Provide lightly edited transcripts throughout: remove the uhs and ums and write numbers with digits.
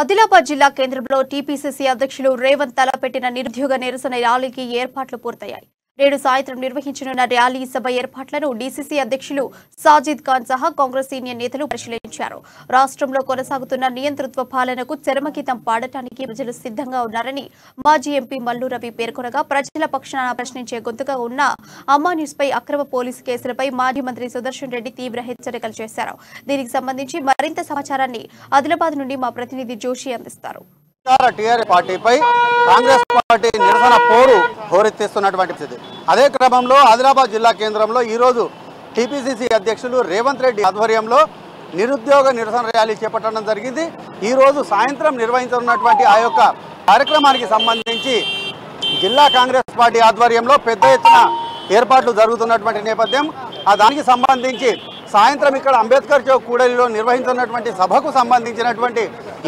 ఆదిలాబాద్ జిల్లా కేంద్రంలో టీపీసీసీ అధ్యక్షులు రేవంత్ తలపెట్టిన నిరుద్యోగ నిరసన ర్యాలీకి ఏర్పాట్లు పూర్తయ్యాయి. నేడు సాయంత్రం నిర్వహించనున్న ర్యాలీ సభ ఏర్పాట్లను డీసీసీ అధ్యక్షులు సాజిద్ ఖాన్ సహా కాంగ్రెస్ సీనియర్ నేతలు పరిశీలించారు. రాష్ట్రంలో కొనసాగుతున్న నియంతృత్వ పాలనకు చరమగీతం పాడటానికి ప్రజలు సిద్ధంగా ఉన్నారని మాజీ ఎంపీ మల్లు రవి పేర్కొనగా, ప్రజల పక్షాన ప్రశ్నించే గొంతుగా ఉన్న అమ్మా న్యూస్ పై అక్రమ పోలీసు కేసులపై మాజీ మంత్రి సుదర్శన్ రెడ్డి తీవ్ర హెచ్చరికలు చేశారు. దీనికి సంబంధించి మరింత సమాచారాన్ని ఆదిలాబాద్ నుండి మా ప్రతినిధి జోషి అందిస్తారు. టీఆర్ఎస్ పార్టీపై కాంగ్రెస్ పార్టీ నిరసన పోరు హోరెత్తిస్తున్నటువంటి పరిస్థితి. అదే క్రమంలో ఆదిలాబాద్ జిల్లా కేంద్రంలో ఈరోజు టీపీసీసీ అధ్యక్షులు రేవంత్ రెడ్డి ఆధ్వర్యంలో నిరుద్యోగ నిరసన ర్యాలీ చేపట్టడం జరిగింది. ఈరోజు సాయంత్రం నిర్వహించనున్నటువంటి ఆ యొక్క కార్యక్రమానికి సంబంధించి జిల్లా కాంగ్రెస్ పార్టీ ఆధ్వర్యంలో పెద్ద ఎత్తున ఏర్పాట్లు జరుగుతున్నటువంటి నేపథ్యం. దానికి సంబంధించి సాయంత్రం ఇక్కడ అంబేద్కర్ చౌక్ కూడలిలో నిర్వహించున్నటువంటి సభకు సంబంధించినటువంటి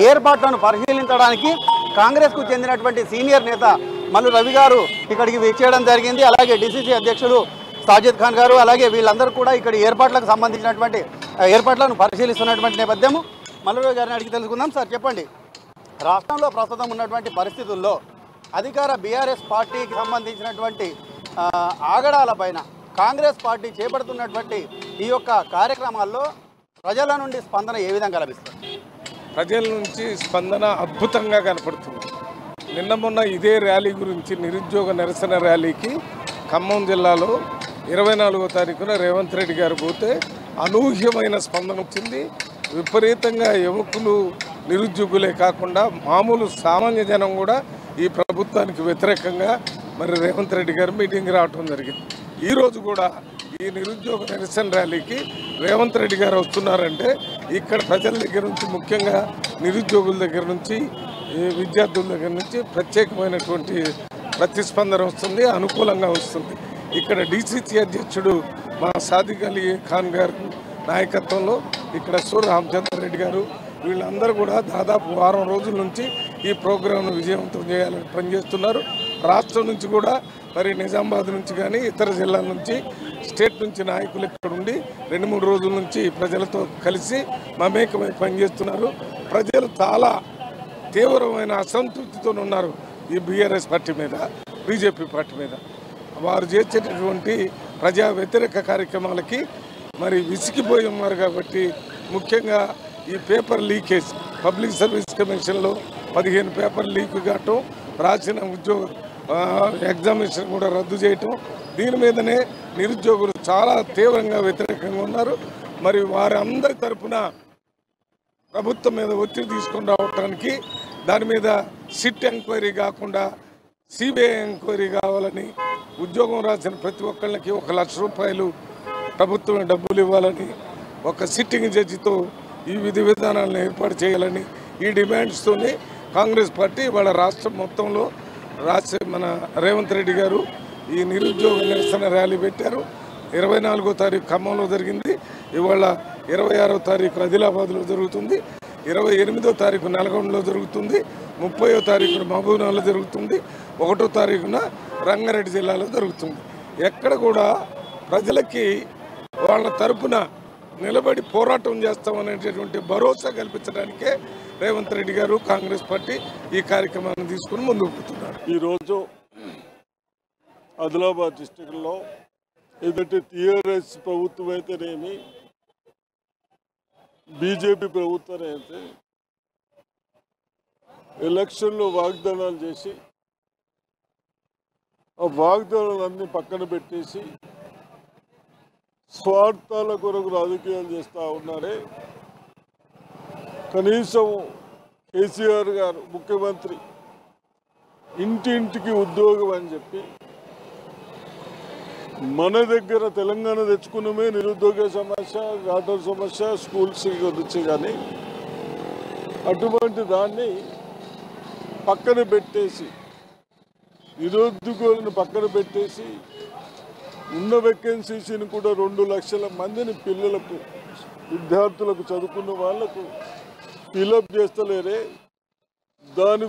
ఏర్పాట్లను పరిశీలించడానికి కాంగ్రెస్కు చెందినటువంటి సీనియర్ నేత మల్లు రవి గారు ఇక్కడికి విచ్చేయడం జరిగింది. అలాగే డీసీసీ అధ్యక్షులు సాజిద్ ఖాన్ గారు, అలాగే వీళ్ళందరూ కూడా ఇక్కడ ఏర్పాట్లకు సంబంధించినటువంటి ఏర్పాట్లను పరిశీలిస్తున్నటువంటి నేపథ్యం. మల్లు రవి గారిని అడిగి తెలుసుకుందాం. సార్, చెప్పండి, రాష్ట్రంలో ప్రస్తుతం ఉన్నటువంటి పరిస్థితుల్లో అధికార బీఆర్ఎస్ పార్టీకి సంబంధించినటువంటి ఆగడాల పైన కాంగ్రెస్ పార్టీ చేపడుతున్నటువంటి ఈ యొక్క కార్యక్రమాల్లో ప్రజల నుండి స్పందన ఏ విధంగా లభిస్తుంది? ప్రజల నుంచి స్పందన అద్భుతంగా కనపడుతుంది. నిన్న మొన్న ఇదే ర్యాలీ గురించి, నిరుద్యోగ నిరసన ర్యాలీకి ఖమ్మం జిల్లాలో 24వ తారీఖున రేవంత్ రెడ్డి గారు పోతే అనూహ్యమైన స్పందన వచ్చింది. విపరీతంగా యువకులు, నిరుద్యోగులే కాకుండా మామూలు సామాన్య జనం కూడా ఈ ప్రభుత్వానికి వ్యతిరేకంగా మరి రేవంత్ రెడ్డి గారు మీటింగ్ రావడం జరిగింది. ఈరోజు కూడా ఈ నిరుద్యోగ నిరసన ర్యాలీకి రేవంత్ రెడ్డి గారు వస్తున్నారంటే ఇక్కడ ప్రజల దగ్గర నుంచి, ముఖ్యంగా నిరుద్యోగుల దగ్గర నుంచి, విద్యార్థుల దగ్గర నుంచి ప్రత్యేకమైనటువంటి ప్రతిస్పందన వస్తుంది, అనుకూలంగా వస్తుంది. ఇక్కడ డీసీసీ అధ్యక్షుడు మా సాదిక్ అలీ ఖాన్ గారి నాయకత్వంలో ఇక్కడ సూర్ రామచంద్ర రెడ్డి గారు, వీళ్ళందరూ కూడా దాదాపు వారం రోజుల నుంచి ఈ ప్రోగ్రాంను విజయవంతం చేయాలని పనిచేస్తున్నారు. రాష్ట్రం నుంచి కూడా మరి నిజామాబాద్ నుంచి కానీ ఇతర జిల్లాల నుంచి, స్టేట్ నుంచి నాయకులు ఇక్కడ ఉండి 2-3 రోజుల నుంచి ప్రజలతో కలిసి మమేకమై పనిచేస్తున్నారు. ప్రజలు చాలా తీవ్రమైన అసంతృప్తితో ఉన్నారు ఈ బీఆర్ఎస్ పార్టీ మీద, బీజేపీ పార్టీ మీద. వారు చేసేటటువంటి ప్రజా వ్యతిరేక కార్యక్రమాలకి మరి విసిగిపోయి ఉన్నారు. కాబట్టి ముఖ్యంగా ఈ పేపర్ లీకేజ్, పబ్లిక్ సర్వీస్ కమిషన్లో 15 పేపర్ లీక్ కావటం, రాసిన ఉద్యోగ ఎగ్జామినేషన్ కూడా రద్దు చేయటం, దీని మీదనే నిరుద్యోగులు చాలా తీవ్రంగా వ్యతిరేకంగా ఉన్నారు. మరి వారందరి తరఫున ప్రభుత్వం మీద ఒత్తిడి తీసుకొని రావడానికి, దాని మీద సిట్ ఎంక్వైరీ కాకుండా సిబిఐ ఎంక్వైరీ కావాలని, ఉద్యోగం రాసిన ప్రతి ఒక్కళ్ళకి 1 లక్ష రూపాయలు ప్రభుత్వం డబ్బులు ఇవ్వాలని, ఒక సిట్టింగ్ జడ్జితో ఈ విధి విధానాలను ఏర్పాటు చేయాలని, ఈ డిమాండ్స్తోనే కాంగ్రెస్ పార్టీ వాళ్ళ రాష్ట్రం మొత్తంలో మన రేవంత్ రెడ్డి గారు ఈ నిరుద్యోగ నిరసన ర్యాలీ పెట్టారు. 24వ తారీఖు ఖమ్మంలో జరిగింది, ఇవాళ 26వ తారీఖు ఆదిలాబాద్లో జరుగుతుంది, 28వ తారీఖు నల్గొండలో జరుగుతుంది, 30వ తారీఖున మహబూబ్నగర్లో జరుగుతుంది, 1వ తారీఖున రంగారెడ్డి జిల్లాలో జరుగుతుంది. ఎక్కడ కూడా ప్రజలకి వాళ్ళ తరపున నిలబడి పోరాటం చేస్తామనేటటువంటి భరోసా కల్పించడానికే రేవంత్ రెడ్డి గారు, కాంగ్రెస్ పార్టీ ఈ కార్యక్రమాన్ని తీసుకుని ముందుకు పోతున్నారు. ఈరోజు ఆదిలాబాద్ డిస్టిక్లో ఏదంటే టీఆర్ఎస్ ప్రభుత్వం అయితేనేమి, బీజేపీ ప్రభుత్వం అయితే ఎలక్షన్లో వాగ్దానాలు చేసి ఆ వాగ్దానాలన్నీ పక్కన పెట్టేసి స్వార్థాల కొరకు రాజకీయాలు చేస్తూ ఉన్నారే. కనీసం కేసీఆర్ గారు ముఖ్యమంత్రి ఇంటింటికి ఉద్యోగం అని చెప్పి మన దగ్గర తెలంగాణ తెచ్చుకున్నమే నిరుద్యోగ సమస్య, వాటర్ సమస్య, స్కూల్స్ గురించి, కానీ అటువంటి దాన్ని పక్కన పెట్టేసి, నిరుద్యోగులను పక్కన పెట్టేసి ఉన్న వేకెన్సీస్ని కూడా 2 లక్షల మందిని పిల్లలకు, విద్యార్థులకు, చదువుకున్న వాళ్లకు ఫిలప్ చేస్తలేరే. దాని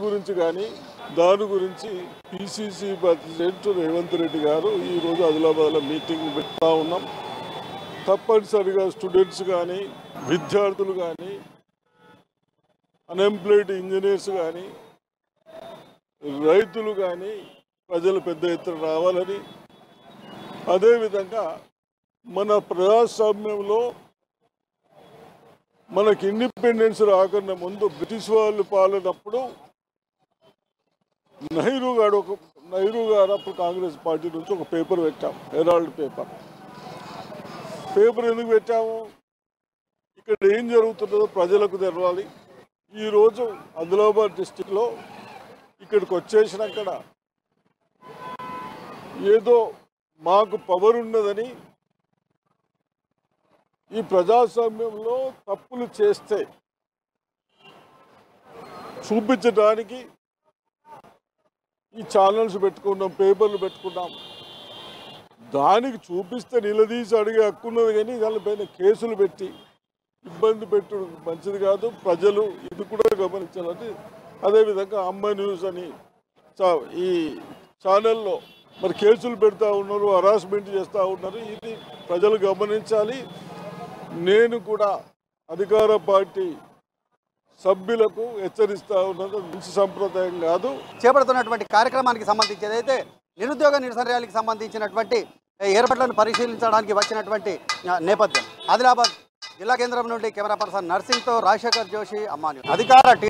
గురించి పిసిసి ప్రెసిడెంట్ రేవంత్ రెడ్డి గారు ఈరోజు ఆదిలాబాద్లో మీటింగ్ పెడతా ఉన్నాం. తప్పనిసరిగా స్టూడెంట్స్ కానీ, విద్యార్థులు కానీ అన్ఎంప్లాయిడ్ ఇంజనీర్స్ కానీ రైతులు కానీ ప్రజలు పెద్ద ఎత్తున రావాలని, అదేవిధంగా మన ప్రజాస్వామ్యంలో మనకి ఇండిపెండెన్స్ రాకన్నా ముందు బ్రిటిష్ వాళ్ళు పాలనప్పుడు నెహ్రూ గారు అప్పుడు కాంగ్రెస్ పార్టీ నుంచి ఒక పేపర్ పెట్టాం, హెరాల్డ్ పేపర్ ఎందుకు పెట్టాము? ఇక్కడ ఏం జరుగుతుందో ప్రజలకు తెలవాలి. ఈరోజు ఆదిలాబాద్ డిస్టిక్లో ఇక్కడికి వచ్చేసినాక ఏదో మాకు పవర్ ఉన్నదని, ఈ ప్రజాస్వామ్యంలో తప్పులు చేస్తే చూపించడానికి ఈ ఛానల్స్ పెట్టుకున్నాం, పేపర్లు పెట్టుకున్నాం. దానికి చూపిస్తే నిలదీసి అడిగే హక్కున్నది, కానీ దానిపైన కేసులు పెట్టి ఇబ్బంది పెట్టడం మంచిది కాదు. ప్రజలు ఇది కూడా గమనించాలని, అదేవిధంగా అమ్మ న్యూస్ అని ఈ ఛానల్లో మరి కేసులు పెడతా ఉన్నారు, హరాస్మెంట్ చేస్తూ ఉన్నారు. ఇది ప్రజలు గమనించాలి. నేను కూడా అధికార పార్టీ సభ్యులకు హెచ్చరిస్తూ ఉన్నది మంచి సంప్రదాయం కాదు. చేపడుతున్నటువంటి కార్యక్రమానికి సంబంధించి ఏదైతే నిరుద్యోగ నిరసన ర్యాలీకి సంబంధించినటువంటి ఏర్పాట్లను పరిశీలించడానికి వచ్చినటువంటి నేపథ్యం. ఆదిలాబాద్ జిల్లా కేంద్రం నుండి కెమెరా పర్సన్ నర్సింగ్తో రాజశేఖర్ జోషి, అమ్మాని. అధికార